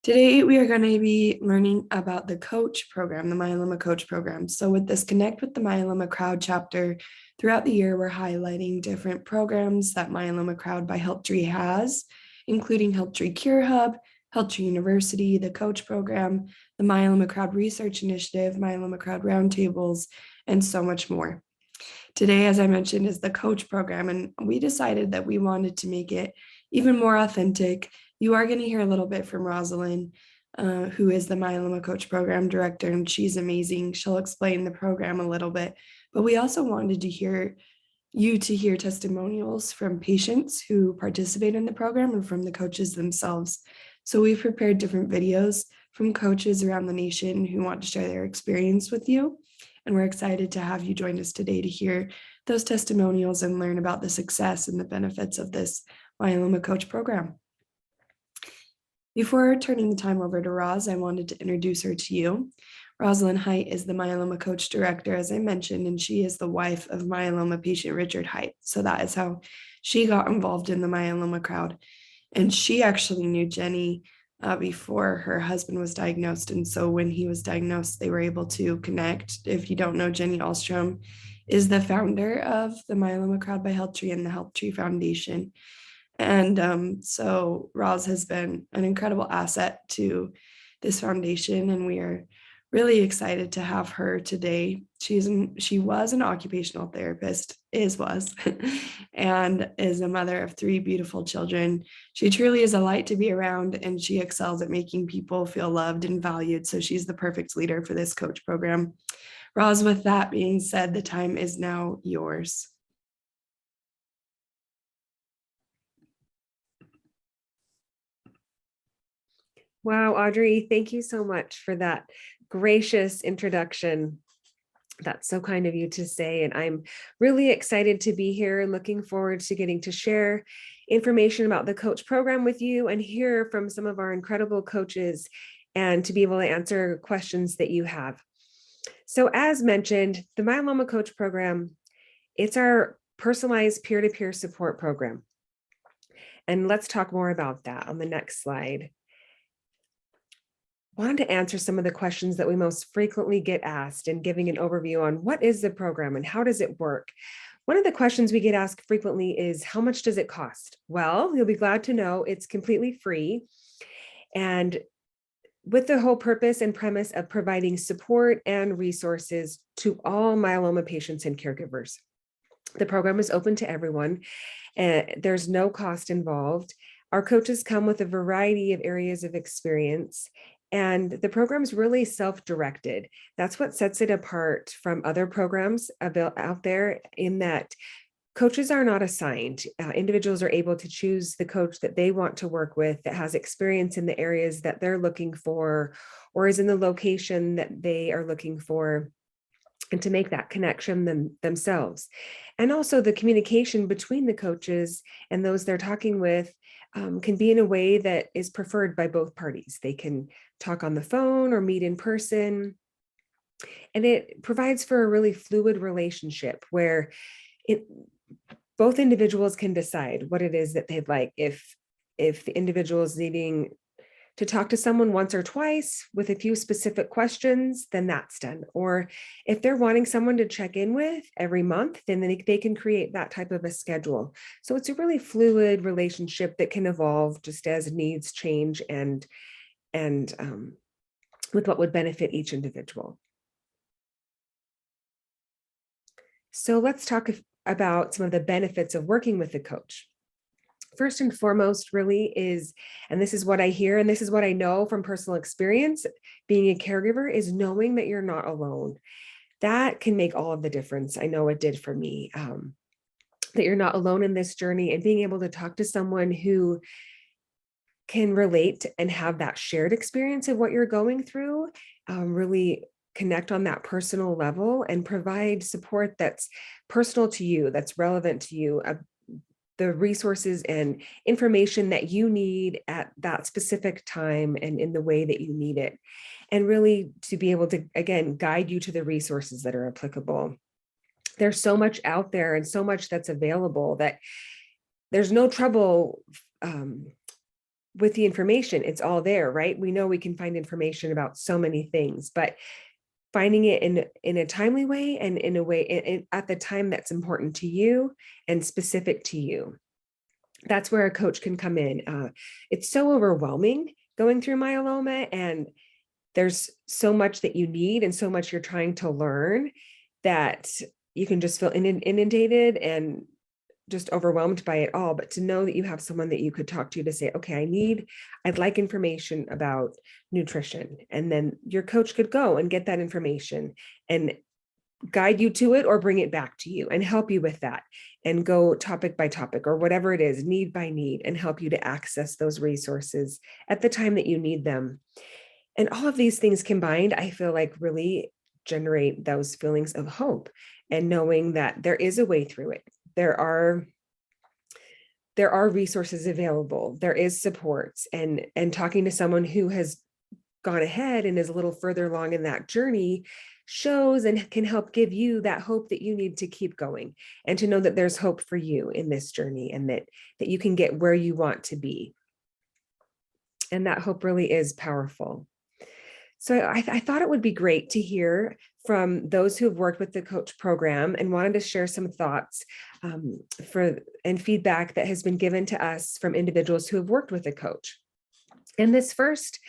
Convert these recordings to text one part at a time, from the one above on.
Today, we are going to be learning about the coach program, the Myeloma Coach program. So with this Connect with the Myeloma Crowd chapter, throughout the year, we're highlighting different programs that Myeloma Crowd by HealthTree has, including HealthTree Cure Hub, HealthTree University, the Coach program, the Myeloma Crowd Research Initiative, Myeloma Crowd Roundtables, and so much more. Today, as I mentioned, is the coach program, and we decided that we wanted to make it even more authentic. You are going to hear a little bit from Rozalynn, who is the Myeloma Coach program director, and she's amazing. She'll explain the program a little bit, but we also wanted to hear testimonials from patients who participate in the program and from the coaches themselves. So we've prepared different videos from coaches around the nation who want to share their experience with you. And we're excited to have you join us today to hear those testimonials and learn about the success and the benefits of this Myeloma Coach program. Before turning the time over to Roz, I wanted to introduce her to you. Rozalynn Hite is the Myeloma Coach director, as I mentioned, and she is the wife of myeloma patient Richard Hite. So that is how she got involved in the myeloma crowd. And she actually knew Jenny before her husband was diagnosed. And so when he was diagnosed, they were able to connect. If you don't know, Jenny Alstrom is the founder of the Myeloma Crowd by HealthTree and the HealthTree Foundation. And so Roz has been an incredible asset to this foundation, and we are really excited to have her today. She was an occupational therapist, and is a mother of 3 beautiful children. She truly is a light to be around, and she excels at making people feel loved and valued. So she's the perfect leader for this coach program. Roz, with that being said, the time is now yours. Wow, Audrey, thank you so much for that gracious introduction. That's so kind of you to say, and I'm really excited to be here and looking forward to getting to share information about the coach program with you and hear from some of our incredible coaches and to be able to answer questions that you have. So as mentioned, the Myeloma Coach program, it's our personalized peer-to-peer support program. And let's talk more about that on the next slide. Wanted to answer some of the questions that we most frequently get asked and giving an overview on what is the program and how does it work. One of the questions we get asked frequently is, how much does it cost? Well, you'll be glad to know it's completely free, and with the whole purpose and premise of providing support and resources to all myeloma patients and caregivers. The program is open to everyone, and there's no cost involved. Our coaches come with a variety of areas of experience, and the program is really self-directed. That's what sets it apart from other programs out there, in that coaches are not assigned. Individuals are able to choose the coach that they want to work with, that has experience in the areas that they're looking for, or is in the location that they are looking for, and to make that connection themselves. And also the communication between the coaches and those they're talking with can be in a way that is preferred by both parties. They can talk on the phone or meet in person. And it provides for a really fluid relationship where both individuals can decide what it is that they'd like. If the individual is needing to talk to someone once or twice with a few specific questions, then that's done. Or if they're wanting someone to check in with every month, then they can create that type of a schedule. So it's a really fluid relationship that can evolve just as needs change and with what would benefit each individual. So let's talk about some of the benefits of working with a coach. First and foremost really is, and this is what I hear, and this is what I know from personal experience, being a caregiver, is knowing that you're not alone. That can make all of the difference. I know it did for me, that you're not alone in this journey, and being able to talk to someone who can relate and have that shared experience of what you're going through, really connect on that personal level and provide support that's personal to you, that's relevant to you, the resources and information that you need at that specific time and in the way that you need it. And really to be able to, again, guide you to the resources that are applicable. There's so much out there and so much that's available that there's no trouble with the information, it's all there, right? We know we can find information about so many things, but finding it in a timely way and in a way at the time that's important to you and specific to you. That's where a coach can come in. It's so overwhelming going through myeloma, and there's so much that you need and so much you're trying to learn that you can just feel inundated and just overwhelmed by it all. But to know that you have someone that you could talk to say, okay, I'd like information about nutrition. And then your coach could go and get that information and guide you to it or bring it back to you and help you with that and go topic by topic or whatever it is, need by need, and help you to access those resources at the time that you need them. And all of these things combined, I feel like really generate those feelings of hope and knowing that there is a way through it. There are resources available. There is supports, and talking to someone who has gone ahead and is a little further along in that journey shows and can help give you that hope that you need to keep going and to know that there's hope for you in this journey and that you can get where you want to be. And that hope really is powerful. So I thought it would be great to hear from those who have worked with the coach program and wanted to share some thoughts and feedback that has been given to us from individuals who have worked with a coach. And this first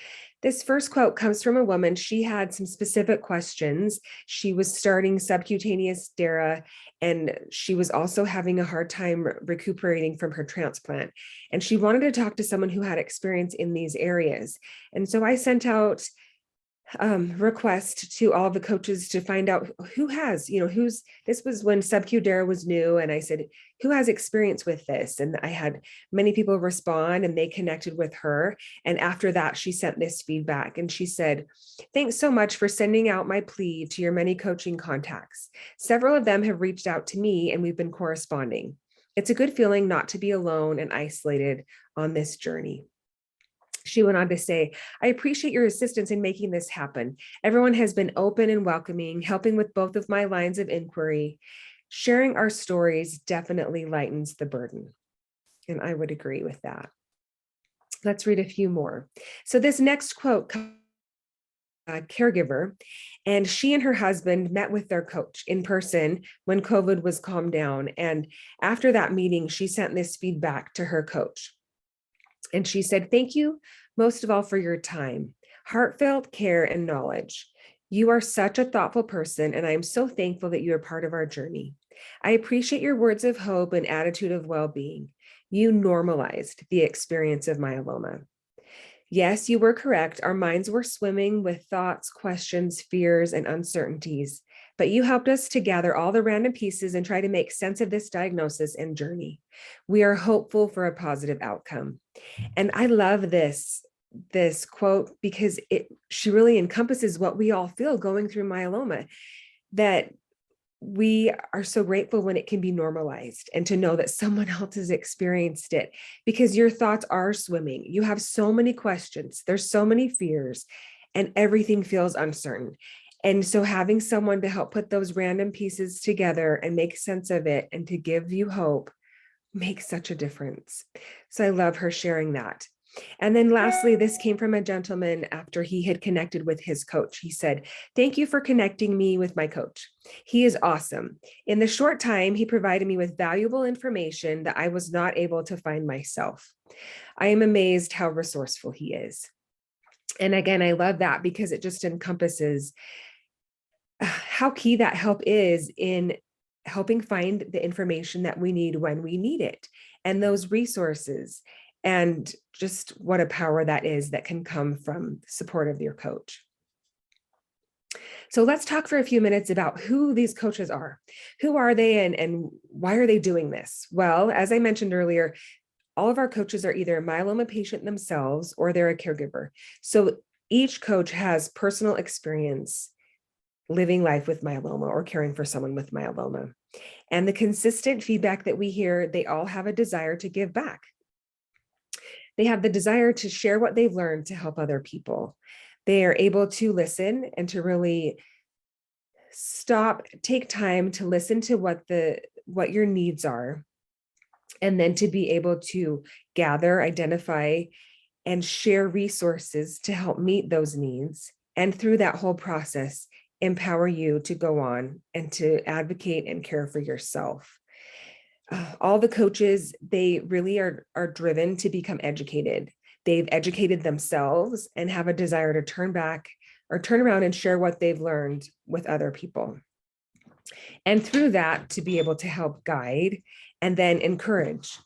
quote comes from a woman. She had some specific questions. She was starting subcutaneous DARA, and she was also having a hard time recuperating from her transplant. And she wanted to talk to someone who had experience in these areas. And so I sent out request to all the coaches to find out who has, this was when subQ DARA was new. And I said, who has experience with this? And I had many people respond and they connected with her. And after that, she sent this feedback and she said, thanks so much for sending out my plea to your many coaching contacts. Several of them have reached out to me and we've been corresponding. It's a good feeling not to be alone and isolated on this journey. She went on to say, I appreciate your assistance in making this happen. Everyone has been open and welcoming, helping with both of my lines of inquiry. Sharing our stories definitely lightens the burden. And I would agree with that. Let's read a few more. So this next quote comes from a caregiver, and she and her husband met with their coach in person when COVID was calmed down. And after that meeting, she sent this feedback to her coach. And she said, thank you most of all for your time, heartfelt care and knowledge. You are such a thoughtful person, and I am so thankful that you are part of our journey. I appreciate your words of hope and attitude of well-being. You normalized the experience of myeloma. Yes, you were correct. Our minds were swimming with thoughts, questions, fears, and uncertainties, but you helped us to gather all the random pieces and try to make sense of this diagnosis and journey. We are hopeful for a positive outcome. And I love this quote because she really encompasses what we all feel going through myeloma, that we are so grateful when it can be normalized and to know that someone else has experienced it, because your thoughts are swimming. You have so many questions. There's so many fears and everything feels uncertain. And so having someone to help put those random pieces together and make sense of it and to give you hope makes such a difference. So I love her sharing that. And then lastly, this came from a gentleman after he had connected with his coach. He said, thank you for connecting me with my coach. He is awesome. In the short time, he provided me with valuable information that I was not able to find myself. I am amazed how resourceful he is. And again, I love that because it just encompasses how key that help is in helping find the information that we need when we need it, and those resources, and just what a power that is that can come from support of your coach. So let's talk for a few minutes about who these coaches are. Who are they and why are they doing this? Well, as I mentioned earlier, all of our coaches are either a myeloma patient themselves or they're a caregiver. So each coach has personal experience living life with myeloma or caring for someone with myeloma. And the consistent feedback that we hear, they all have a desire to give back. They have the desire to share what they've learned to help other people. They are able to listen and to really take time to listen to what your needs are, and then to be able to gather, identify, and share resources to help meet those needs. And through that whole process, empower you to go on and to advocate and care for yourself. All the coaches, they really are driven to become educated. They've educated themselves and have a desire to turn around and share what they've learned with other people. And through that, to be able to help guide and then encourage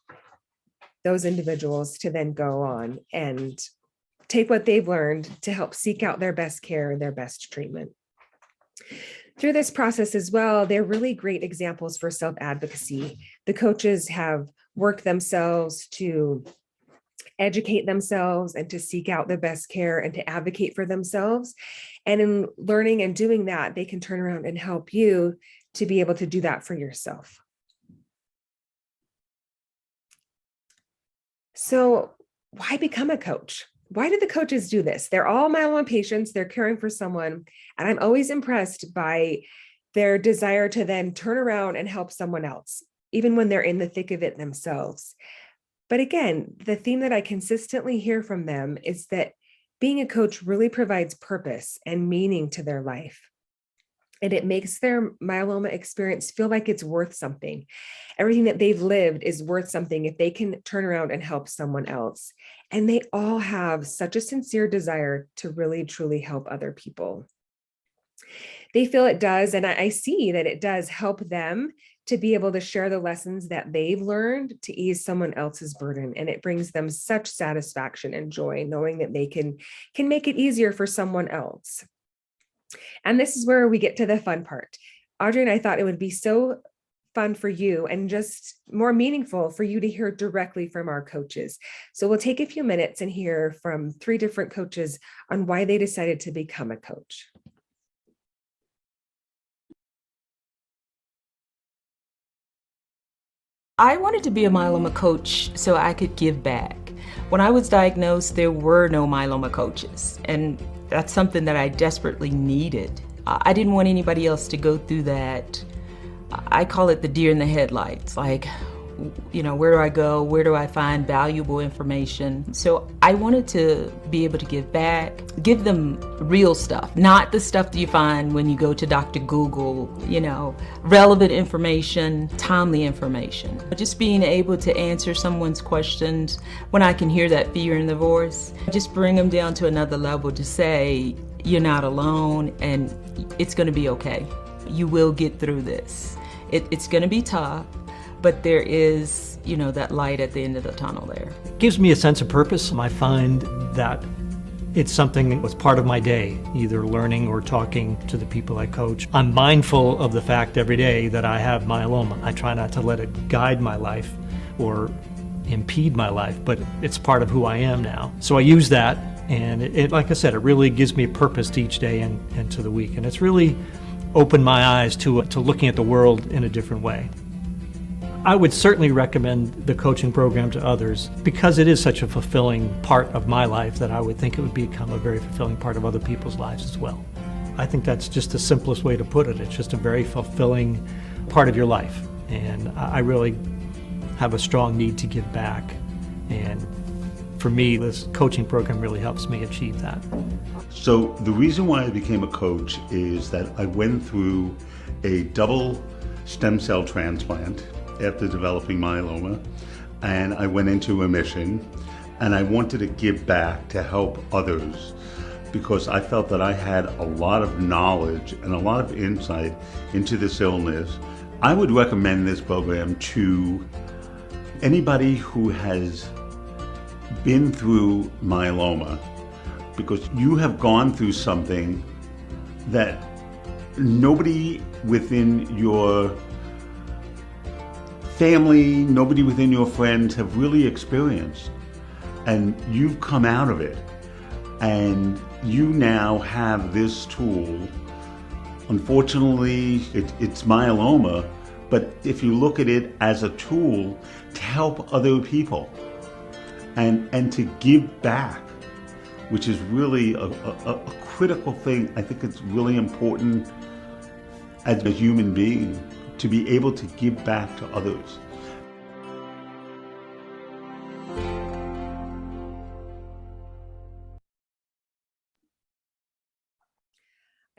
those individuals to then go on and take what they've learned to help seek out their best care, their best treatment. Through this process as well, they're really great examples for self-advocacy. The coaches have worked themselves to educate themselves and to seek out the best care and to advocate for themselves. And in learning and doing that, they can turn around and help you to be able to do that for yourself. So why become a coach? Why do the coaches do this? They're all myeloma patients. They're caring for someone. And I'm always impressed by their desire to then turn around and help someone else, even when they're in the thick of it themselves. But again, the theme that I consistently hear from them is that being a coach really provides purpose and meaning to their life. And it makes their myeloma experience feel like it's worth something. Everything that they've lived is worth something if they can turn around and help someone else. And they all have such a sincere desire to really, truly help other people. They feel it does, and I see that it does help them to be able to share the lessons that they've learned to ease someone else's burden. And it brings them such satisfaction and joy knowing that they can make it easier for someone else. And this is where we get to the fun part. Audrey and I thought it would be so fun for you and just more meaningful for you to hear directly from our coaches. So we'll take a few minutes and hear from 3 different coaches on why they decided to become a coach. I wanted to be a myeloma coach so I could give back. When I was diagnosed, there were no myeloma coaches, and that's something that I desperately needed. I didn't want anybody else to go through that. I call it the deer in the headlights, like, you know, where do I go? Where do I find valuable information? So I wanted to be able to give back, give them real stuff, not the stuff that you find when you go to Dr. Google, you know, relevant information, timely information. Just being able to answer someone's questions when I can hear that fear in the voice, just bring them down to another level to say, you're not alone and it's gonna be okay. You will get through this. It's gonna be tough, but there is, you know, that light at the end of the tunnel there. It gives me a sense of purpose. I find that it's something that was part of my day, either learning or talking to the people I coach. I'm mindful of the fact every day that I have myeloma. I try not to let it guide my life or impede my life, but it's part of who I am now. So I use that, and it like I said, it really gives me a purpose to each day and to the week. And it's really opened my eyes to looking at the world in a different way. I would certainly recommend the coaching program to others because it is such a fulfilling part of my life that I would think it would become a very fulfilling part of other people's lives as well. I think that's just the simplest way to put it. It's just a very fulfilling part of your life. And I really have a strong need to give back. And for me, this coaching program really helps me achieve that. So the reason why I became a coach is that I went through a double stem cell transplant after developing myeloma, and I went into remission, and I wanted to give back to help others because I felt that I had a lot of knowledge and a lot of insight into this illness. I would recommend this program to anybody who has been through myeloma because you have gone through something that nobody within your family, nobody within your friends have really experienced. And you've come out of it. And you now have this tool. Unfortunately, it's myeloma, but if you look at it as a tool to help other people and to give back, which is really a critical thing. I think it's really important as a human being to be able to give back to others.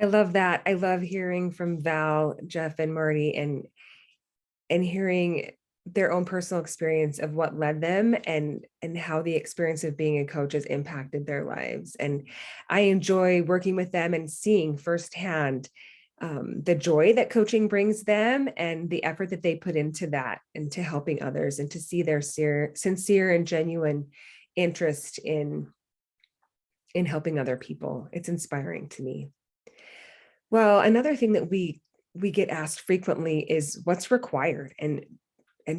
I love that. I love hearing from Val, Jeff, and Marty, and hearing their own personal experience of what led them and how the experience of being a coach has impacted their lives. And I enjoy working with them and seeing firsthand the joy that coaching brings them and the effort that they put into that, into helping others, and to see their sincere and genuine interest in helping other people. It's inspiring to me. Well, another thing that we get asked frequently is what's required, and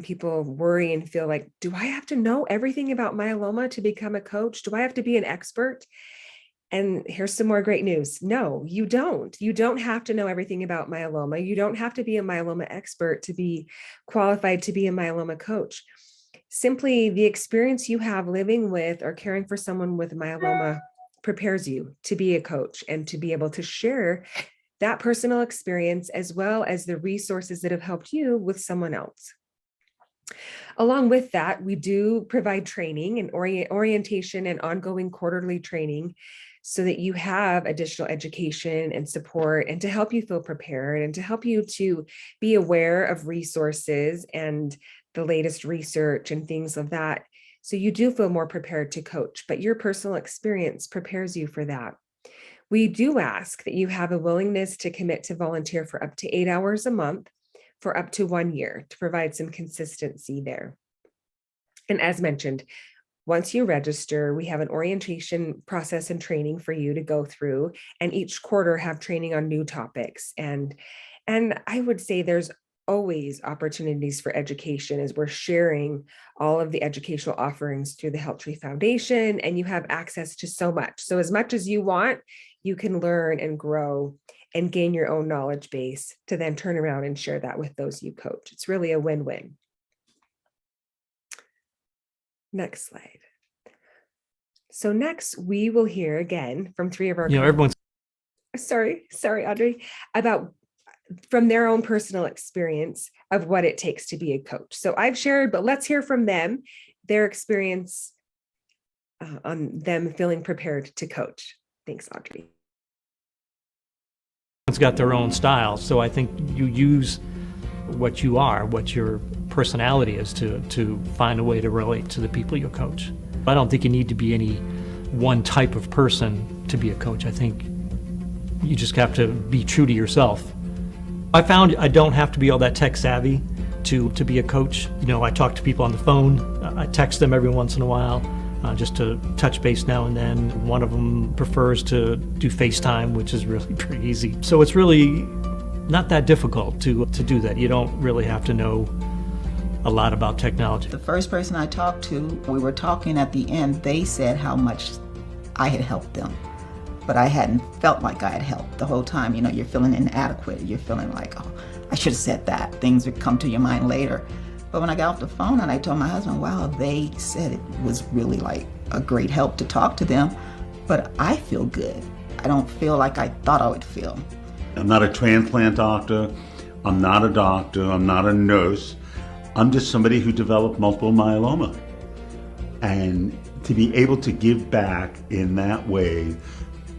people worry and feel like, do I have to know everything about myeloma to become a coach? Do I have to be an expert? And here's some more great news. No, you don't. You don't have to know everything about myeloma. You don't have to be a myeloma expert to be qualified to be a myeloma coach. Simply the experience you have living with or caring for someone with myeloma prepares you to be a coach and to be able to share that personal experience as well as the resources that have helped you with someone else. Along with that, we do provide training and orientation and ongoing quarterly training so that you have additional education and support, and to help you feel prepared and to help you to be aware of resources and the latest research and things of that. So you do feel more prepared to coach, but your personal experience prepares you for that. We do ask that you have a willingness to commit to volunteer for up to 8 hours a month for up to 1 year to provide some consistency there. And as mentioned, once you register, we have an orientation process and training for you to go through, and each quarter have training on new topics. And I would say there's always opportunities for education as we're sharing all of the educational offerings through the HealthTree Foundation, and you have access to so much. So as much as you want, you can learn and grow and gain your own knowledge base to then turn around and share that with those you coach. It's really a win-win. Next slide. So next we will hear again from three of our Everyone's sorry, Audrey, about from their own personal experience of what it takes to be a coach. So I've shared, but let's hear from them, their experience on them feeling prepared to coach. Thanks, Audrey. Everyone's got their own style, so I think you use what you are, what your personality is, to find a way to relate to the people you coach. I don't think you need to be any one type of person to be a coach. I think you just have to be true to yourself. I found I don't have to be all that tech savvy to be a coach. I talk to people on the phone. I text them every once in a while just to touch base now and then. One of them prefers to do FaceTime, which is really pretty easy. So it's really not that difficult to do that. You don't really have to know a lot about technology. The first person I talked to, we were talking at the end, they said how much I had helped them. But I hadn't felt like I had helped the whole time. You're feeling inadequate. You're feeling like, oh, I should have said that. Things would come to your mind later. But when I got off the phone and I told my husband, wow, they said it was really like a great help to talk to them, but I feel good. I don't feel like I thought I would feel. I'm not a transplant doctor. I'm not a doctor. I'm not a nurse. I'm just somebody who developed multiple myeloma. And to be able to give back in that way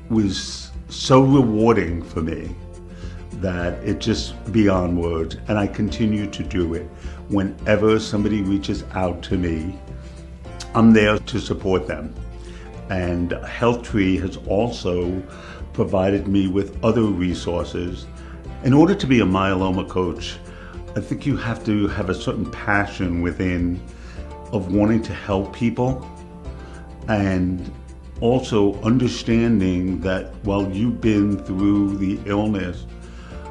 was so rewarding for me that it just beyond words. And I continue to do it. Whenever somebody reaches out to me, I'm there to support them. And HealthTree has also provided me with other resources. In order to be a myeloma coach, I think you have to have a certain passion within of wanting to help people, and also understanding that while you've been through the illness,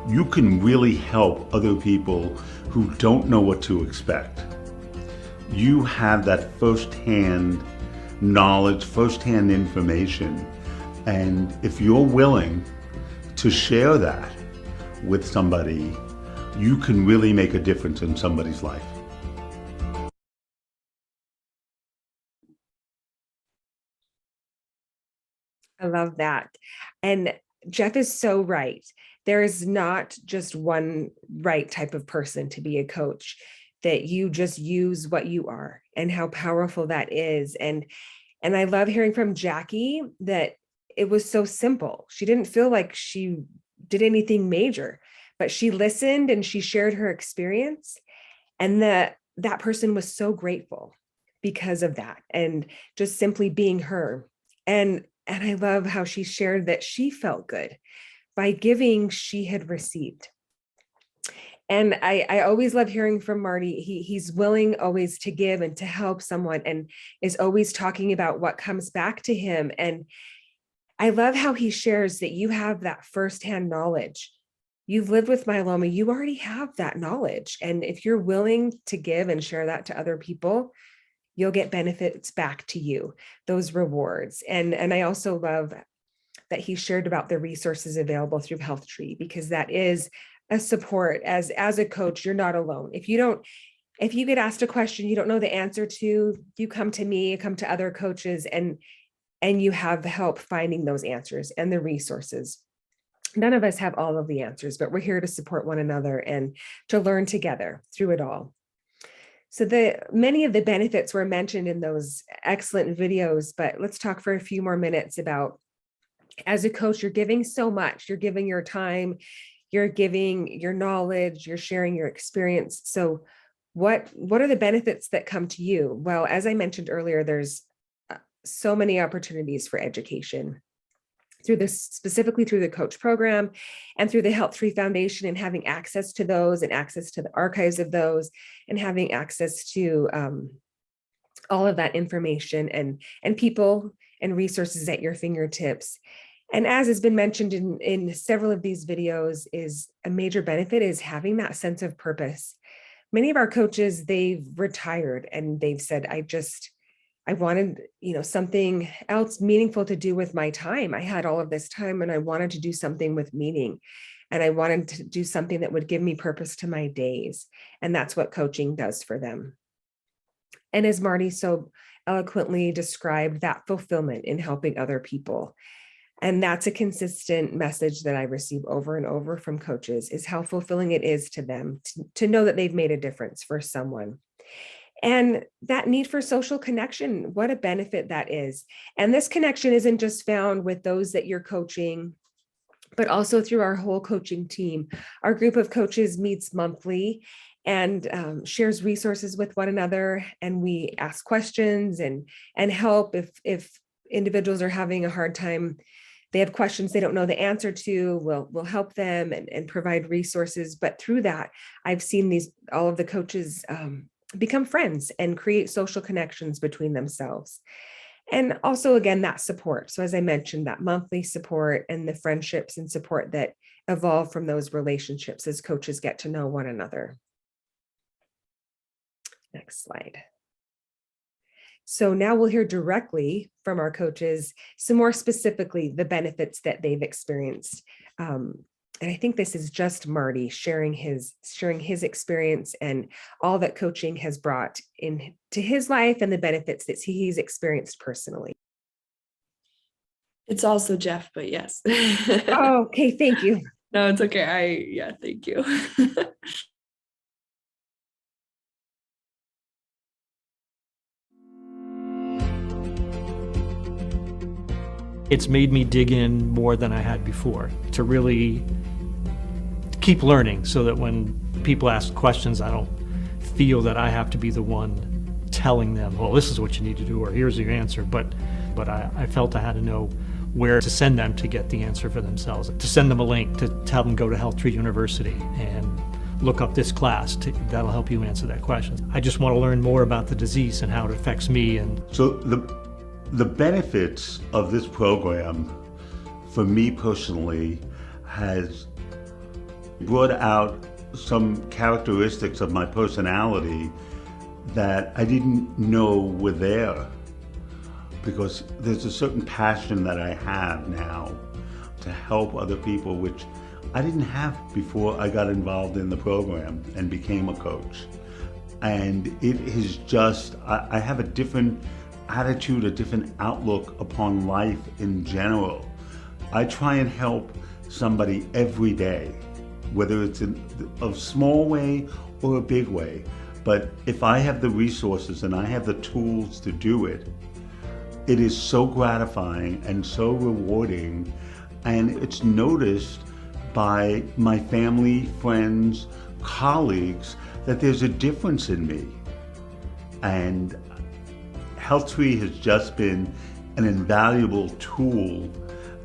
you can really help other people who don't know what to expect. You have that firsthand knowledge, firsthand information, and if you're willing to share that with somebody, you can really make a difference in somebody's life. I love that. And Jeff is so right. There is not just one right type of person to be a coach, that you just use what you are and how powerful that is. And I love hearing from Jackie that it was so simple. She didn't feel like she did anything major, but she listened and she shared her experience. And that person was so grateful because of that, and just simply being her. And I love how she shared that she felt good by giving she had received. And I always love hearing from Marty. He's willing always to give and to help someone, and is always talking about what comes back to him. And I love how he shares that you have that firsthand knowledge. You've lived with myeloma, you already have that knowledge. And if you're willing to give and share that to other people, you'll get benefits back to you, those rewards. And I also love that he shared about the resources available through HealthTree, because that is a support. As a coach, you're not alone. If you get asked a question you don't know the answer to, you come to me, come to other coaches, and you have help finding those answers and the resources. None of us have all of the answers, but we're here to support one another and to learn together through it all. So many of the benefits were mentioned in those excellent videos, but let's talk for a few more minutes about, as a coach, you're giving so much. You're giving your time, you're giving your knowledge, you're sharing your experience. So what are the benefits that come to you? Well, as I mentioned earlier, there's so many opportunities for education specifically through the coach program and through the HealthTree Foundation, and having access to those and access to the archives of those, and having access to all of that information and people and resources at your fingertips. And as has been mentioned in several of these videos, is a major benefit is having that sense of purpose. Many of our coaches, they've retired and they've said, I wanted, something else meaningful to do with my time. I had all of this time and I wanted to do something with meaning, and I wanted to do something that would give me purpose to my days. And that's what coaching does for them. And as Marty so eloquently described, that fulfillment in helping other people. And that's a consistent message that I receive over and over from coaches, is how fulfilling it is to them to know that they've made a difference for someone. And that need for social connection, what a benefit that is. And this connection isn't just found with those that you're coaching, but also through our whole coaching team. Our group of coaches meets monthly and shares resources with one another. And we ask questions and help if individuals are having a hard time. They have questions they don't know the answer to, we'll help them and provide resources. But through that, I've seen all of the coaches become friends and create social connections between themselves. And also, again, that support. So as I mentioned, that monthly support and the friendships and support that evolve from those relationships as coaches get to know one another. Next slide. So now we'll hear directly from our coaches, some more specifically, the benefits that they've experienced. And I think this is just Marty sharing his experience and all that coaching has brought into his life and the benefits that he's experienced personally. It's also Jeff, but yes. Oh, okay, thank you. No, it's okay. Thank you. It's made me dig in more than I had before to really keep learning, so that when people ask questions, I don't feel that I have to be the one telling them, well, this is what you need to do, or here's your answer. But I felt I had to know where to send them to get the answer for themselves, to send them a link, to tell them go to HealthTree University and look up this class. That'll help you answer that question. I just want to learn more about the disease and how it affects me. And so the benefits of this program for me personally has brought out some characteristics of my personality that I didn't know were there, because there's a certain passion that I have now to help other people, which I didn't have before I got involved in the program and became a coach. And it is just, I have a different attitude, a different outlook upon life in general. I try and help somebody every day, whether it's in a small way or a big way. But if I have the resources and I have the tools to do it, it is so gratifying and so rewarding, and it's noticed by my family, friends, colleagues, that there's a difference in me. And HealthTree has just been an invaluable tool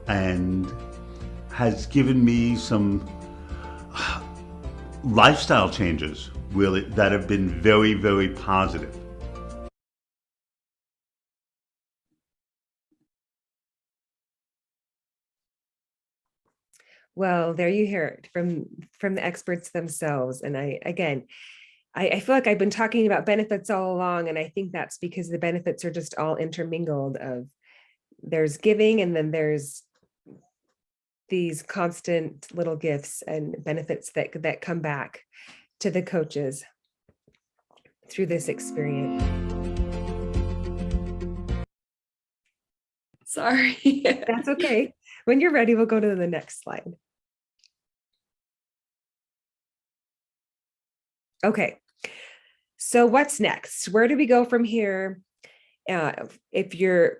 and has given me some lifestyle changes really that have been very, very positive. Well, there you hear it from the experts themselves. And I feel like I've been talking about benefits all along, and I think that's because the benefits are just all intermingled of there's giving and then there's these constant little gifts and benefits that come back to the coaches through this experience. Sorry. That's okay. When you're ready, we'll go to the next slide. Okay, so what's next? Where do we go from here? If you're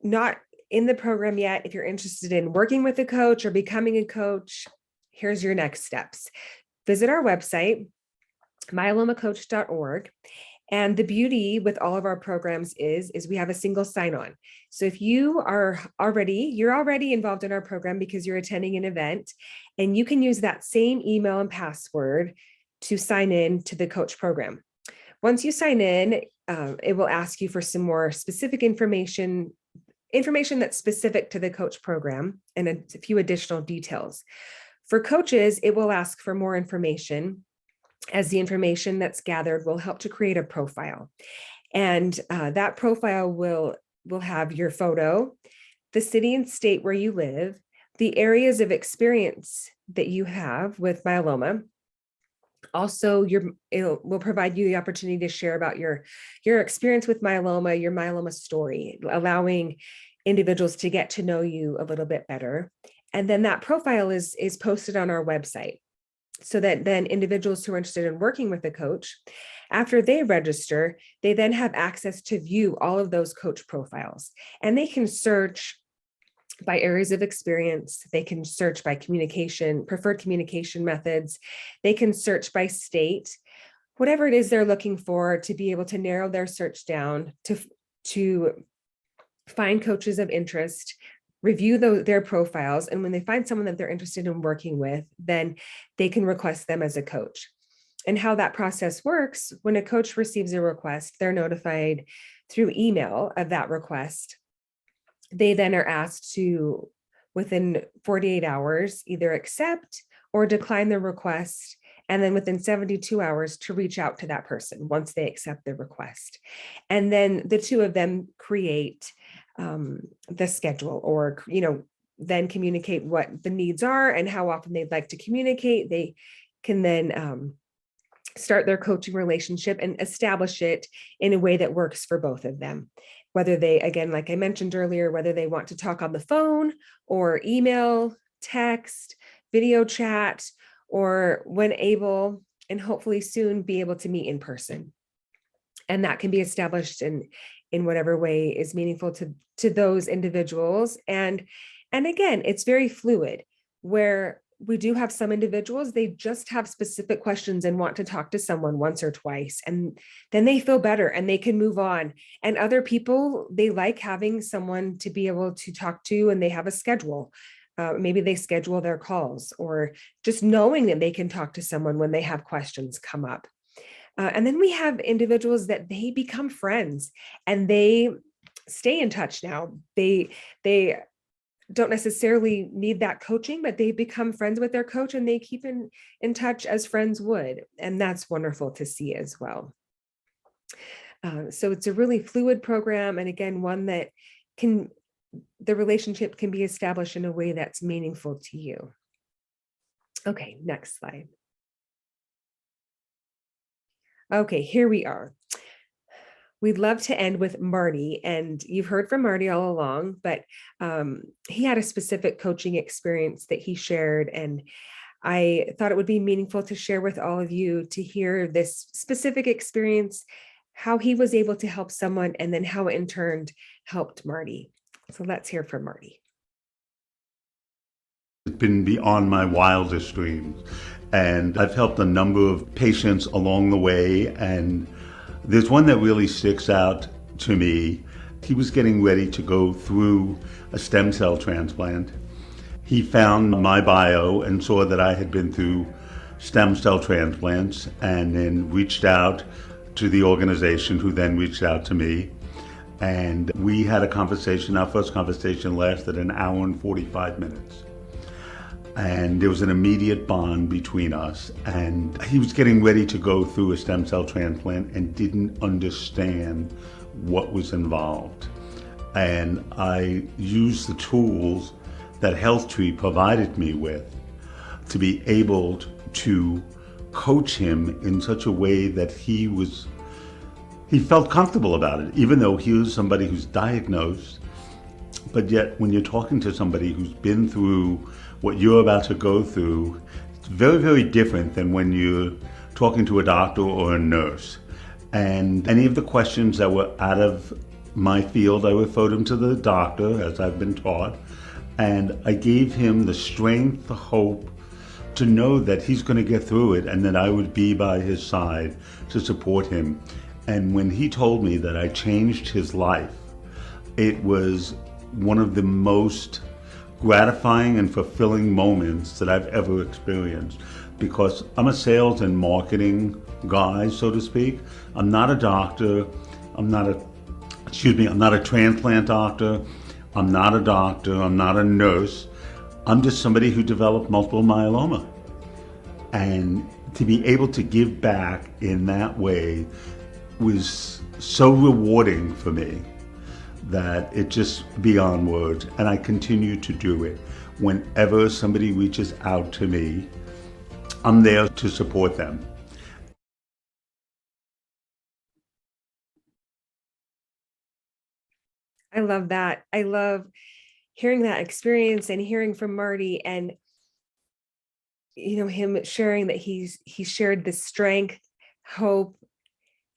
not in the program yet, if you're interested in working with a coach or becoming a coach, here's your next steps. Visit our website, myelomacoach.org. And the beauty with all of our programs is we have a single sign-on. So if you're already involved in our program because you're attending an event, and you can use that same email and password to sign in to the coach program. Once you sign in, it will ask you for some more specific information that's specific to the coach program and a few additional details. For coaches, it will ask for more information, as the information that's gathered will help to create a profile. And that profile will have your photo, the city and state where you live, the areas of experience that you have with myeloma. Also, it will provide you the opportunity to share about your experience with myeloma, your myeloma story, allowing individuals to get to know you a little bit better. And then that profile is posted on our website, so that then individuals who are interested in working with a coach, after they register, they then have access to view all of those coach profiles. And they can search by areas of experience. They can search by preferred communication methods. They can search by state, whatever it is they're looking for, to be able to narrow their search down to find coaches of interest, review their profiles. And when they find someone that they're interested in working with, then they can request them as a coach. And how that process works, when a coach receives a request, they're notified through email of that request. They then are asked to, within 48 hours, either accept or decline the request, and then within 72 hours to reach out to that person once they accept the request. And then the two of them create the schedule, or, then communicate what the needs are and how often they'd like to communicate. They can then start their coaching relationship and establish it in a way that works for both of them. Whether they, again, like I mentioned earlier, whether they want to talk on the phone or email, text, video chat, or when able, and hopefully soon be able to meet in person. And that can be established in whatever way is meaningful to those individuals. And again, it's very fluid, where we do have some individuals, they just have specific questions and want to talk to someone once or twice, and then they feel better and they can move on. And other people, they like having someone to be able to talk to, and they have a schedule. Maybe they schedule their calls, or just knowing that they can talk to someone when they have questions come up. And then we have individuals that they become friends and they stay in touch now. They don't necessarily need that coaching, but they become friends with their coach and they keep in touch as friends would. And that's wonderful to see as well. So it's a really fluid program. And again, one that the relationship can be established in a way that's meaningful to you. Okay, next slide. Okay, here we are. We'd love to end with Marty, and you've heard from Marty all along, but he had a specific coaching experience that he shared, and I thought it would be meaningful to share with all of you to hear this specific experience, how he was able to help someone, and then how it in turn helped Marty. So let's hear from Marty. It's been beyond my wildest dreams. And I've helped a number of patients along the way, and there's one that really sticks out to me. He was getting ready to go through a stem cell transplant. He found my bio and saw that I had been through stem cell transplants, and then reached out to the organization, who then reached out to me. And we had a conversation. Our first conversation lasted an hour and 45 minutes. And there was an immediate bond between us. And he was getting ready to go through a stem cell transplant and didn't understand what was involved. And I used the tools that HealthTree provided me with to be able to coach him in such a way that he felt comfortable about it, even though he was somebody who's diagnosed. But yet, when you're talking to somebody who's been through what you're about to go through, it's very, very different than when you're talking to a doctor or a nurse. And any of the questions that were out of my field, I referred him to the doctor, as I've been taught. And I gave him the strength, the hope, to know that he's going to get through it, and that I would be by his side to support him. And when he told me that I changed his life, it was one of the most gratifying and fulfilling moments that I've ever experienced, because I'm a sales and marketing guy, so to speak. I'm not a doctor. I'm not a transplant doctor. I'm not a doctor. I'm not a nurse. I'm just somebody who developed multiple myeloma. And to be able to give back in that way was so rewarding for me that it just beyond words. And I continue to do it. Whenever somebody reaches out to me, I'm there to support them. I love that. I love hearing that experience and hearing from Marty, and him sharing that he shared the strength, hope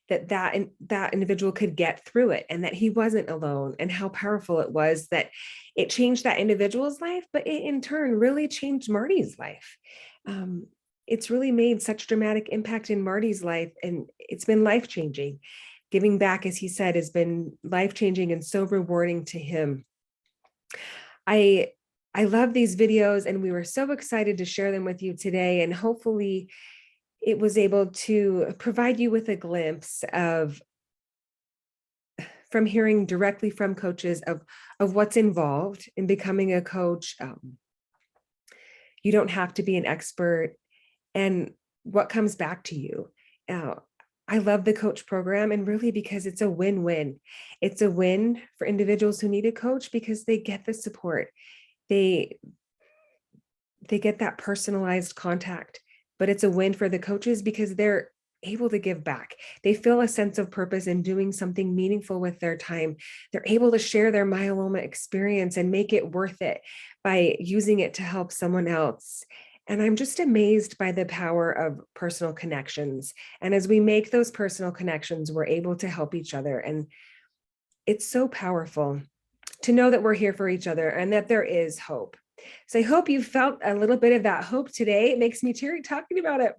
that individual could get through it, and that he wasn't alone, and how powerful it was that it changed that individual's life, but it in turn really changed Marty's life. It's really made such dramatic impact in Marty's life, and it's been life-changing. Giving back, as he said, has been life-changing and so rewarding to him. I love these videos, and we were so excited to share them with you today, and hopefully it was able to provide you with a glimpse from hearing directly from coaches of what's involved in becoming a coach. You don't have to be an expert, and what comes back to you. I love the coach program, and really because it's a win-win. It's a win for individuals who need a coach because they get the support. They get that personalized contact, but it's a win for the coaches because they're able to give back. They feel a sense of purpose in doing something meaningful with their time. They're able to share their myeloma experience and make it worth it by using it to help someone else. And I'm just amazed by the power of personal connections. And as we make those personal connections, we're able to help each other. And it's so powerful to know that we're here for each other and that there is hope. So I hope you felt a little bit of that hope today. It makes me teary talking about it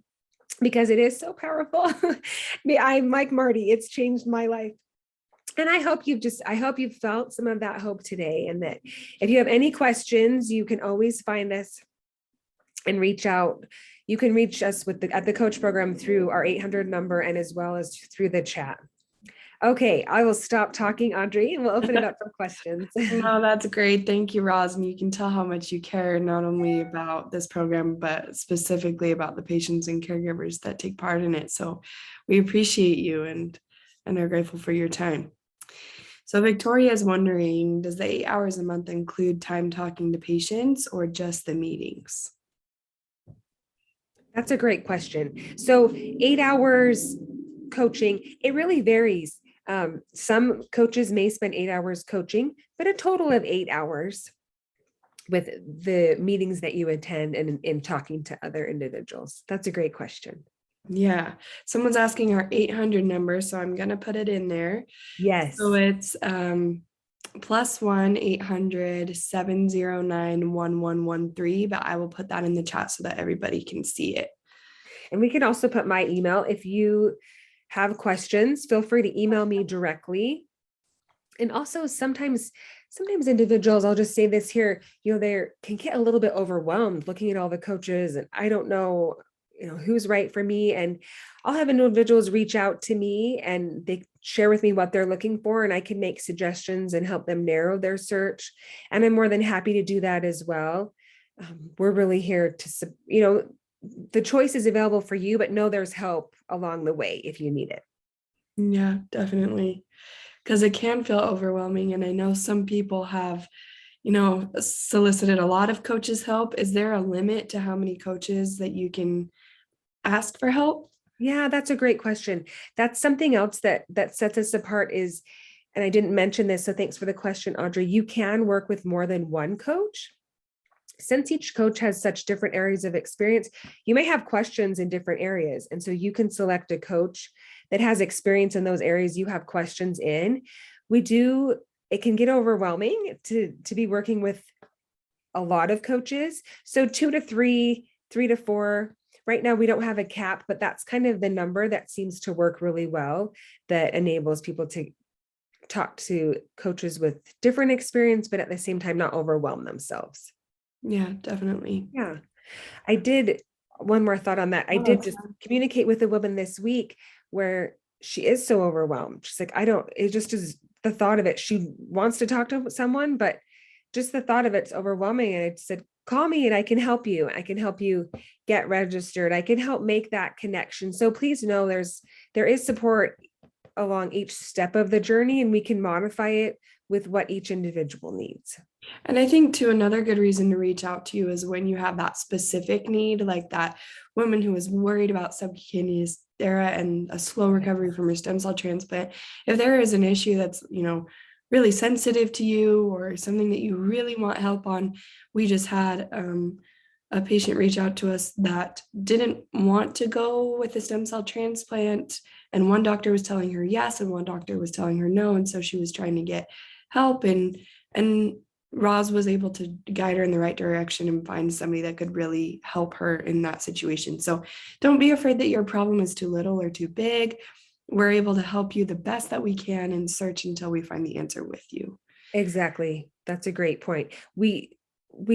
because it is so powerful. I'm like Marty, it's changed my life. And I hope you've felt some of that hope today, and that if you have any questions, you can always find us and reach out. You can reach us at the coach program through our 800 number, and as well as through the chat. Okay, I will stop talking, Audrey, and we'll open it up for questions. No, that's great. Thank you, Roz. And you can tell how much you care, not only about this program, but specifically about the patients and caregivers that take part in it. So we appreciate you and are grateful for your time. So Victoria is wondering, does the 8 hours a month include time talking to patients or just the meetings? That's a great question. So 8 hours coaching, it really varies. Some coaches may spend 8 hours coaching, but a total of 8 hours with the meetings that you attend and in talking to other individuals. That's a great question. Yeah. Someone's asking our 800 number, so I'm going to put it in there. Yes. So it's +1-800-709-1113, but I will put that in the chat so that everybody can see it. And we can also put my email. If you have questions, feel free to email me directly. And also sometimes individuals, I'll just say this here, they can get a little bit overwhelmed looking at all the coaches, and I don't know, who's right for me. And I'll have individuals reach out to me and they share with me what they're looking for, and I can make suggestions and help them narrow their search. And I'm more than happy to do that as well. We're really here to, the choice is available for you, but know there's help along the way if you need it. Yeah, definitely. Because it can feel overwhelming. And I know some people have, solicited a lot of coaches' help. Is there a limit to how many coaches that you can ask for help? Yeah, that's a great question. That's something else that sets us apart is, and I didn't mention this, so thanks for the question, Audrey. You can work with more than one coach. Since each coach has such different areas of experience, you may have questions in different areas. And so you can select a coach that has experience in those areas you have questions in. It can get overwhelming to be working with a lot of coaches. So 2 to 3, 3 to 4. Right now, we don't have a cap, but that's kind of the number that seems to work really well, that enables people to talk to coaches with different experience, but at the same time, not overwhelm themselves. Yeah, definitely. Yeah. I did one more thought on that. I did just communicate with a woman this week where she is so overwhelmed. She's like, it just is the thought of it. She wants to talk to someone, but just the thought of it's overwhelming. And I said, call me and I can help you. I can help you get registered. I can help make that connection. So please know there is support along each step of the journey, and we can modify it with what each individual needs. And I think too, another good reason to reach out to you is when you have that specific need, like that woman who was worried about subcutaneous DERA and a slow recovery from her stem cell transplant. If there is an issue that's, really sensitive to you or something that you really want help on, we just had a patient reach out to us that didn't want to go with a stem cell transplant. And one doctor was telling her yes, and one doctor was telling her no. And so she was trying to get help, and Roz was able to guide her in the right direction and find somebody that could really help her in that situation. So don't be afraid that your problem is too little or too big. We're able to help you the best that we can and search until we find the answer with you. Exactly. That's a great point. We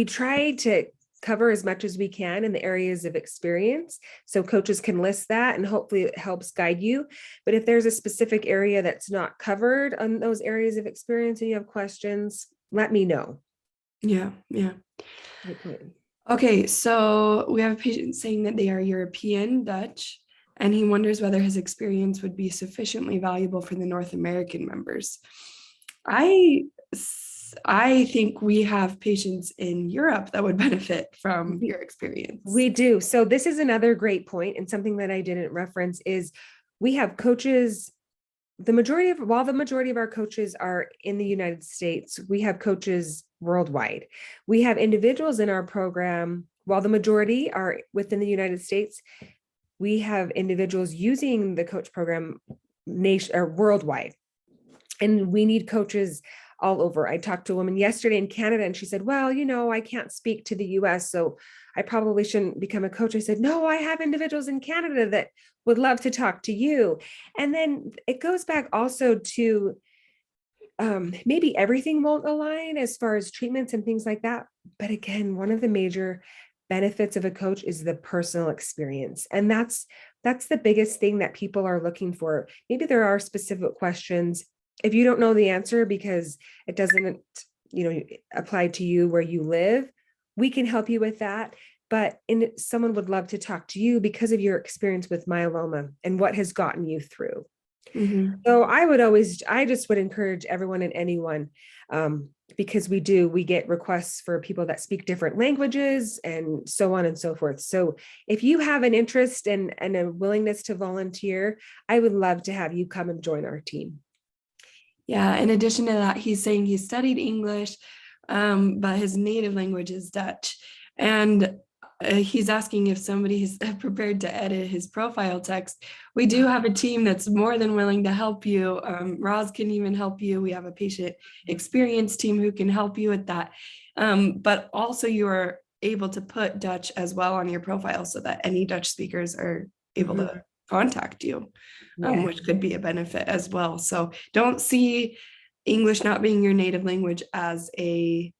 try to cover as much as we can in the areas of experience, so coaches can list that and hopefully it helps guide you. But if there's a specific area that's not covered on those areas of experience and you have questions, let me know. Yeah. Okay, so we have a patient saying that they are European Dutch, and he wonders whether his experience would be sufficiently valuable for the North American members. I think we have patients in Europe that would benefit from your experience. We do. So this is another great point, and something that I didn't reference is we have coaches. While the majority of our coaches are in the United States, we have coaches worldwide. We have individuals in our program. While the majority are within the United States, we have individuals using the coach program worldwide, and we need coaches all over. I talked to a woman yesterday in Canada, and she said, well, I can't speak to the US, so I probably shouldn't become a coach. I said, no, I have individuals in Canada that would love to talk to you. And then it goes back also to maybe everything won't align as far as treatments and things like that. But again, one of the major benefits of a coach is the personal experience. And that's the biggest thing that people are looking for. Maybe there are specific questions. If you don't know the answer because it doesn't, apply to you where you live, we can help you with that. But someone would love to talk to you because of your experience with myeloma and what has gotten you through. Mm-hmm. So I just would encourage everyone and anyone, because we get requests for people that speak different languages and so on and so forth. So if you have an interest and a willingness to volunteer, I would love to have you come and join our team. Yeah. In addition to that, he's saying he studied English, but his native language is Dutch. And he's asking if somebody's prepared to edit his profile text. We do have a team that's more than willing to help you. Roz can even help you. We have a patient experience team who can help you with that. But also you are able to put Dutch as well on your profile so that any Dutch speakers are able to contact you, Yeah. which could be a benefit as well. So don't see English not being your native language as a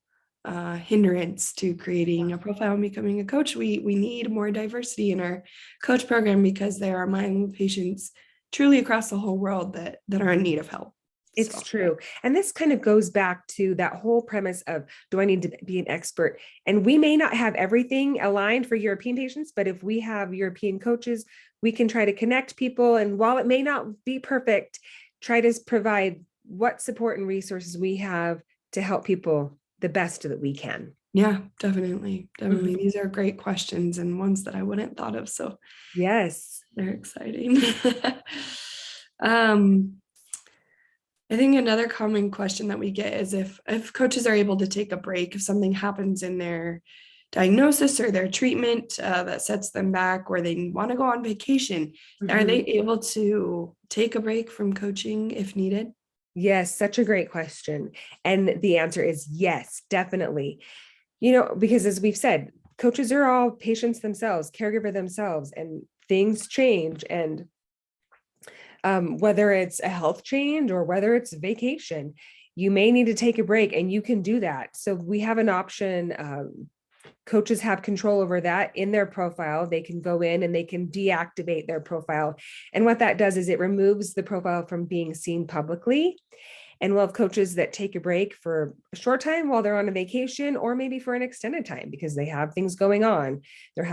hindrance to creating a profile and becoming a coach. We need more diversity in our coach program because there are myeloma patients truly across the whole world that are in need of help. It's So. true. And this kind of goes back to that whole premise of, do I need to be an expert? And we may not have everything aligned for European patients, but if we have European coaches, we can try to connect people. And while it may not be perfect, try to provide what support and resources we have to help people the best that we can. Yeah, definitely. These are great questions and ones that I wouldn't thought of. So yes, they're exciting. I think another common question that we get is if coaches are able to take a break, if something happens in their diagnosis or their treatment that sets them back, or they want to go on vacation, are they able to take a break from coaching if needed? Yes, such a great question. And the answer is yes, definitely. Because as we've said, coaches are all patients themselves, caregiver themselves, and things change. And whether it's a health change or whether it's vacation, you may need to take a break, and you can do that. So we have an option. Coaches have control over that in their profile. They can go in and they can deactivate their profile. And what that does is it removes the profile from being seen publicly. And we'll have coaches that take a break for a short time while they're on a vacation, or maybe for an extended time because they have things going on. They're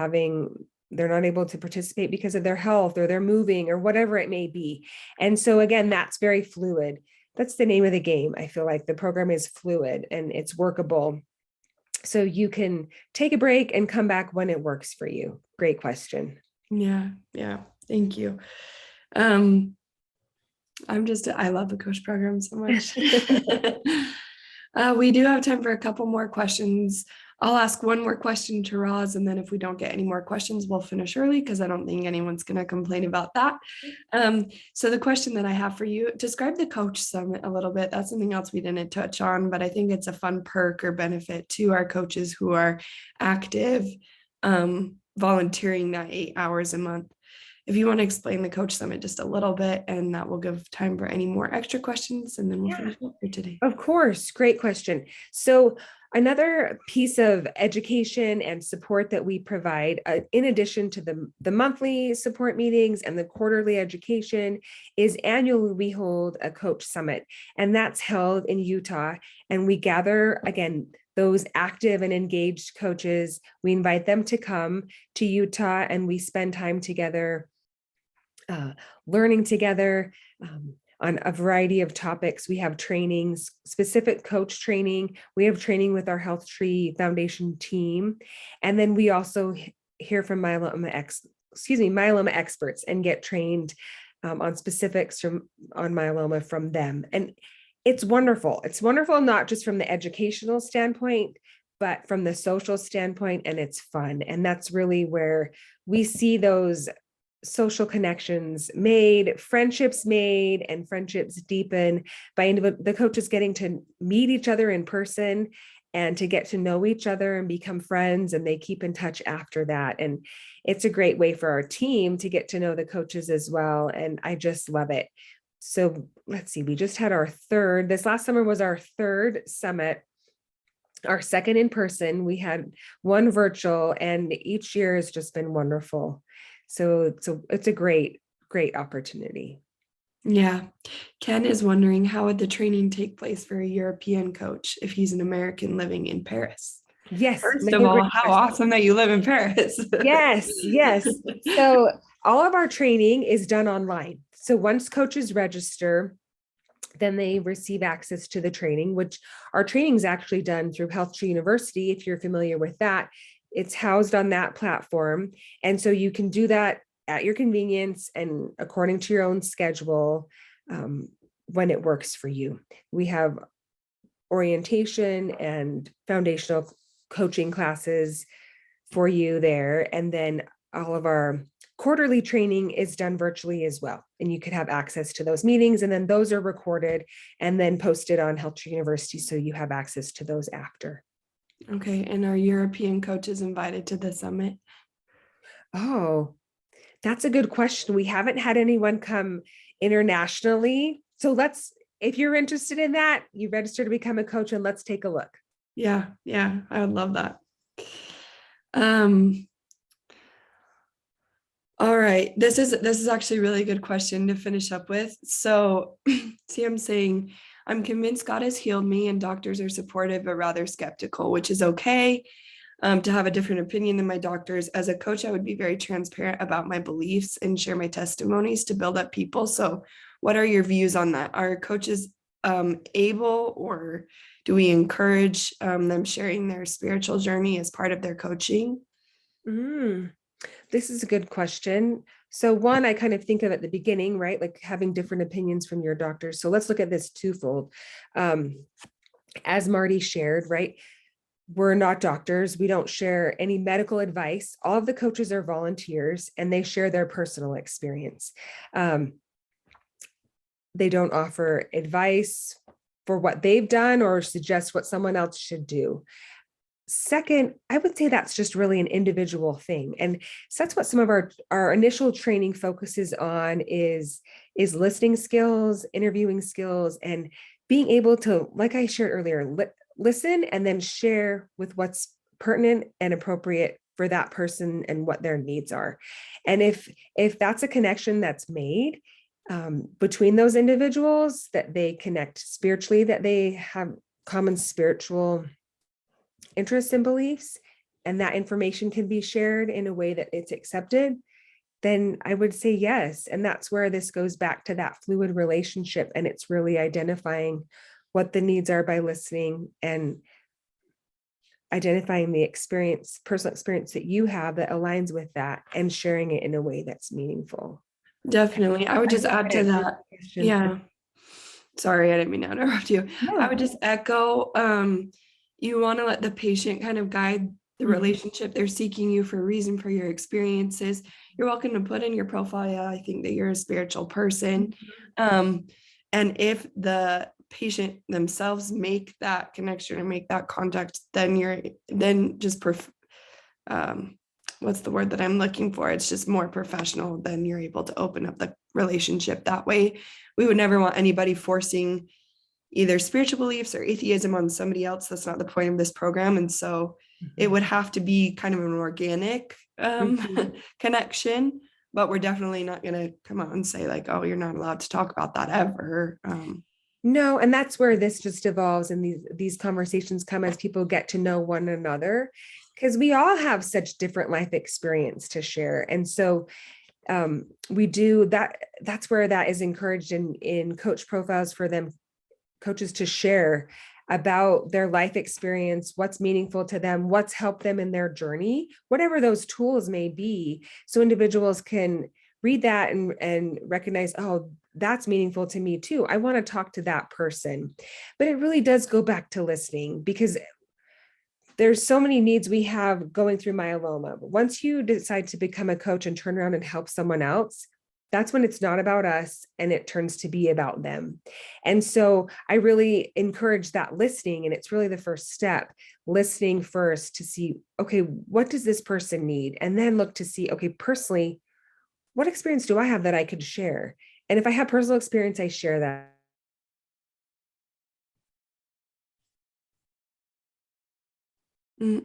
not able to participate because of their health, or they're moving, or whatever it may be. And so again, that's very fluid. That's the name of the game. I feel like the program is fluid and it's workable. So you can take a break and come back when it works for you. Great question. Yeah. Thank you. I love the coach program so much. We do have time for a couple more questions. I'll ask one more question to Roz, and then if we don't get any more questions, we'll finish early because I don't think anyone's going to complain about that. So the question that I have for you, describe the Coach Summit a little bit. That's something else we didn't touch on, but I think it's a fun perk or benefit to our coaches who are active, volunteering that 8 hours a month. If you want to explain the Coach Summit just a little bit, and that will give time for any more extra questions, and then we'll finish up for today. Of course. Great question. So another piece of education and support that we provide, in addition to the monthly support meetings and the quarterly education, is annually we hold a Coach Summit, and that's held in Utah. And we gather, again, those active and engaged coaches. We invite them to come to Utah, and we spend time together, learning together on a variety of topics. We have trainings, specific coach training. We have training with our HealthTree Foundation team. And then we also hear from myeloma experts and get trained on specifics on myeloma from them. And it's wonderful. It's wonderful, not just from the educational standpoint, but from the social standpoint, and it's fun. And that's really where we see those social connections made, friendships made, and friendships deepen by the coaches getting to meet each other in person and to get to know each other and become friends, and they keep in touch after that. And it's a great way for our team to get to know the coaches as well. And I just love it. So let's see, we just had this last summer was our third summit, our second in person. We had one virtual, and each year has just been wonderful. So it's a great opportunity. Yeah. Ken is wondering, how would the training take place for a European coach if he's an American living in Paris? Yes. First of all, how awesome that you live in Paris. Yes. So all of our training is done online. So once coaches register, then they receive access to the training, which our training is actually done through HealthTree University. If you're familiar with that, it's housed on that platform. And so you can do that at your convenience and according to your own schedule when it works for you. We have orientation and foundational coaching classes for you there. And then all of our quarterly training is done virtually as well. And you could have access to those meetings, and then those are recorded and then posted on HealthTree University. So you have access to those after. Okay. And are European coaches invited to the summit? Oh, that's a good question. We haven't had anyone come internationally. So if you're interested in that, you register to become a coach and let's take a look. Yeah. Yeah. I would love that. All right. This is actually a really good question to finish up with. So see, I'm saying, I'm convinced God has healed me and doctors are supportive, but rather skeptical, which is okay. To have a different opinion than my doctors. As a coach, I would be very transparent about my beliefs and share my testimonies to build up people. So what are your views on that? Are coaches able, or do we encourage them sharing their spiritual journey as part of their coaching? This is a good question. So one, I kind of think of at the beginning, right? Like having different opinions from your doctors. So let's look at this twofold. As Marty shared, right? We're not doctors. We don't share any medical advice. All of the coaches are volunteers and they share their personal experience. They don't offer advice for what they've done or suggest what someone else should do. Second, I would say that's just really an individual thing. And so that's what some of our initial training focuses on is listening skills, interviewing skills, and being able to, like I shared earlier, listen and then share with what's pertinent and appropriate for that person and what their needs are. And if that's a connection that's made between those individuals, that they connect spiritually, that they have common spiritual interests and beliefs, and that information can be shared in a way that it's accepted, then I would say yes. And that's where this goes back to that fluid relationship. And it's really identifying what the needs are by listening and identifying the personal experience that you have that aligns with that and sharing it in a way that's meaningful. Definitely. I would just add to that. Yeah. Sorry, I didn't mean to interrupt you. No. I would just echo, you want to let the patient kind of guide the relationship. They're seeking you for a reason for your experiences. You're welcome to put in your profile, yeah, I think that you're a spiritual person. And if the patient themselves make that connection and make that contact, then just what's the word that I'm looking for? It's just more professional. Then you're able to open up the relationship that way. We would never want anybody forcing either spiritual beliefs or atheism on somebody else. That's not the point of this program. And so it would have to be kind of an organic connection, but we're definitely not going to come out and say like, oh, you're not allowed to talk about that ever. No, and that's where this just evolves, and these conversations come as people get to know one another, because we all have such different life experience to share. And so we do that. That's where that is encouraged in coach profiles for them, coaches to share about their life experience, what's meaningful to them, what's helped them in their journey, whatever those tools may be. So individuals can read that and recognize, oh, that's meaningful to me too. I want to talk to that person. But it really does go back to listening, because there's so many needs we have going through myeloma. But once you decide to become a coach and turn around and help someone else, that's when it's not about us and it turns to be about them. And so I really encourage that listening. And it's really the first step, listening first to see, okay, what does this person need? And then look to see, okay, personally, what experience do I have that I could share? And if I have personal experience, I share that. We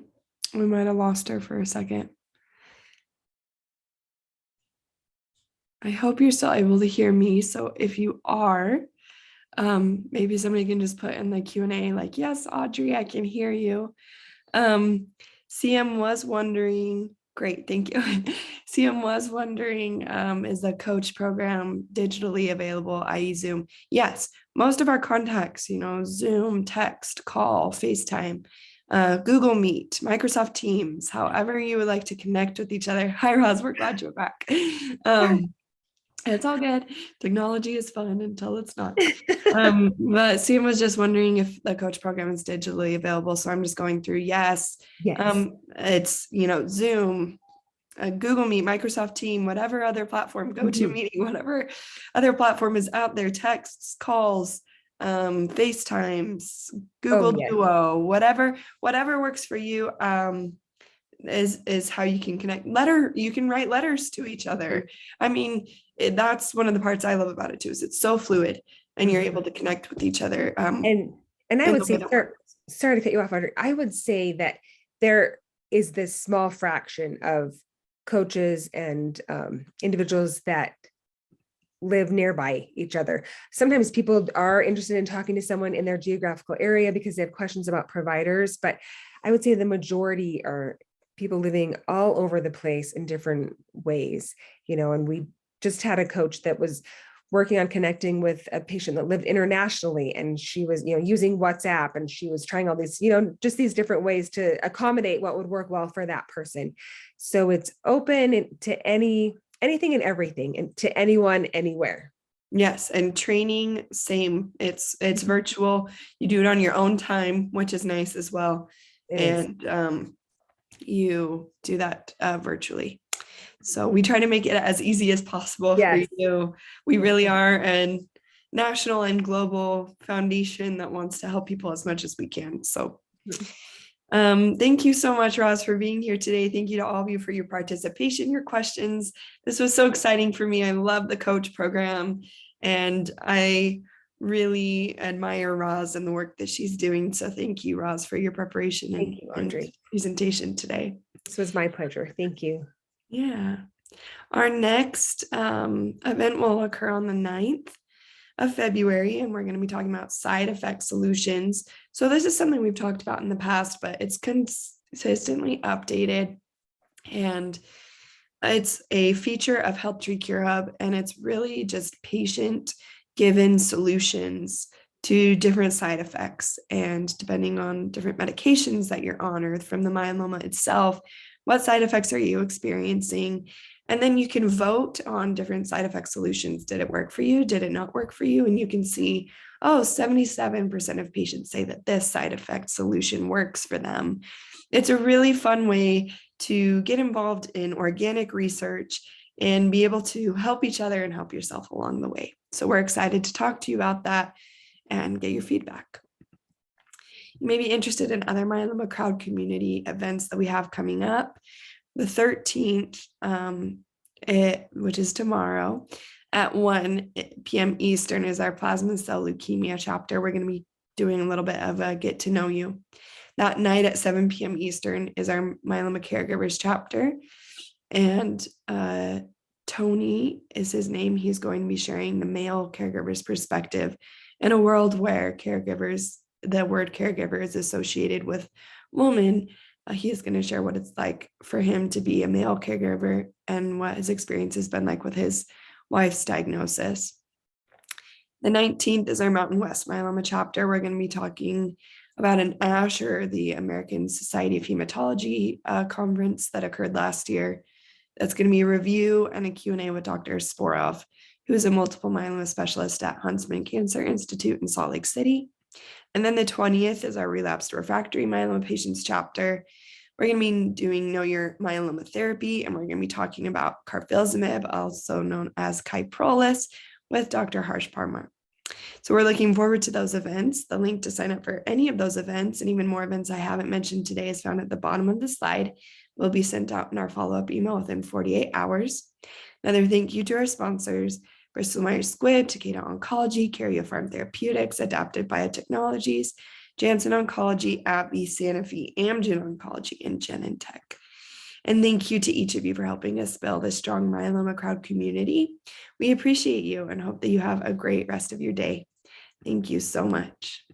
might have lost her for a second. I hope you're still able to hear me. So if you are, maybe somebody can just put in the Q&A like, yes, Audrey, I can hear you. CM was wondering, great, thank you. CM was wondering, is the coach program digitally available, i.e. Zoom? Yes, most of our contacts, Zoom, text, call, FaceTime, Google Meet, Microsoft Teams, however you would like to connect with each other. Hi, Roz, we're glad you're back. It's all good. Technology is fun until it's not. But Sam was just wondering if the coach program is digitally available. So I'm just going through. Yes. Yes. It's, Zoom, Google Meet, Microsoft Team, whatever other platform, GoToMeeting, whatever other platform is out there, texts, calls, FaceTimes, Google yeah. Duo, whatever works for you. Is how you can connect. You can write letters to each other. I mean, that's one of the parts I love about it too, is it's so fluid and you're able to connect with each other. And I would say, sorry to cut you off, Audrey. I would say that there is this small fraction of coaches and individuals that live nearby each other. Sometimes people are interested in talking to someone in their geographical area because they have questions about providers, but I would say the majority are people living all over the place in different ways, and we just had a coach that was working on connecting with a patient that lived internationally, and she was, using WhatsApp, and she was trying all these, just these different ways to accommodate what would work well for that person. So it's open to anything and everything, and to anyone, anywhere. Yes. And training, same. It's virtual. You do it on your own time, which is nice as well. You do that virtually. So we try to make it as easy as possible for you. We really are a national and global foundation that wants to help people as much as we can. So thank you so much, Roz, for being here today. Thank you to all of you for your participation, your questions. This was so exciting for me. I love the coach program, and I really admire Roz and the work that she's doing. So thank you, Roz, for your preparation and presentation today. This was my pleasure. Thank you. Yeah. Our next event will occur on the 9th of February, and we're going to be talking about side effect solutions. So this is something we've talked about in the past, but it's consistently updated, and it's a feature of HealthTree Cure Hub, and it's really just patient-given solutions to different side effects, and depending on different medications that you're on or from the myeloma itself, what side effects are you experiencing? And then you can vote on different side effect solutions. Did it work for you? Did it not work for you? And you can see, 77% of patients say that this side effect solution works for them. It's a really fun way to get involved in organic research and be able to help each other and help yourself along the way. So we're excited to talk to you about that and get your feedback. You may be interested in other myeloma crowd community events that we have coming up. The 13th, which is tomorrow, at 1 p.m. Eastern, is our plasma cell leukemia chapter. We're going to be doing a little bit of a get to know you. That night at 7 p.m. Eastern is our myeloma caregivers chapter. And Tony is his name. He's going to be sharing the male caregiver's perspective in a world where the word caregiver is associated with woman. He is going to share what it's like for him to be a male caregiver and what his experience has been like with his wife's diagnosis. The 19th is our Mountain West Myeloma chapter. We're going to be talking about an ASH, or the American Society of Hematology conference that occurred last year. That's going to be a review and a Q&A with Dr. Sporov, who is a multiple myeloma specialist at Huntsman Cancer Institute in Salt Lake City. And then the 20th is our relapsed refractory myeloma patients chapter. We're going to be doing Know Your Myeloma Therapy, and we're going to be talking about carfilzomib, also known as Kyprolis, with Dr. Harsh Parmar. So we're looking forward to those events. The link to sign up for any of those events and even more events I haven't mentioned today is found at the bottom of the slide. Will be sent out in our follow-up email within 48 hours. Another thank you to our sponsors, Bristol Myers Squibb, Takeda Oncology, Karyopharm Therapeutics, Adaptive Biotechnologies, Janssen Oncology, AbbVie, Sanofi, Amgen Oncology, and Genentech. And thank you to each of you for helping us build a strong myeloma crowd community. We appreciate you and hope that you have a great rest of your day. Thank you so much.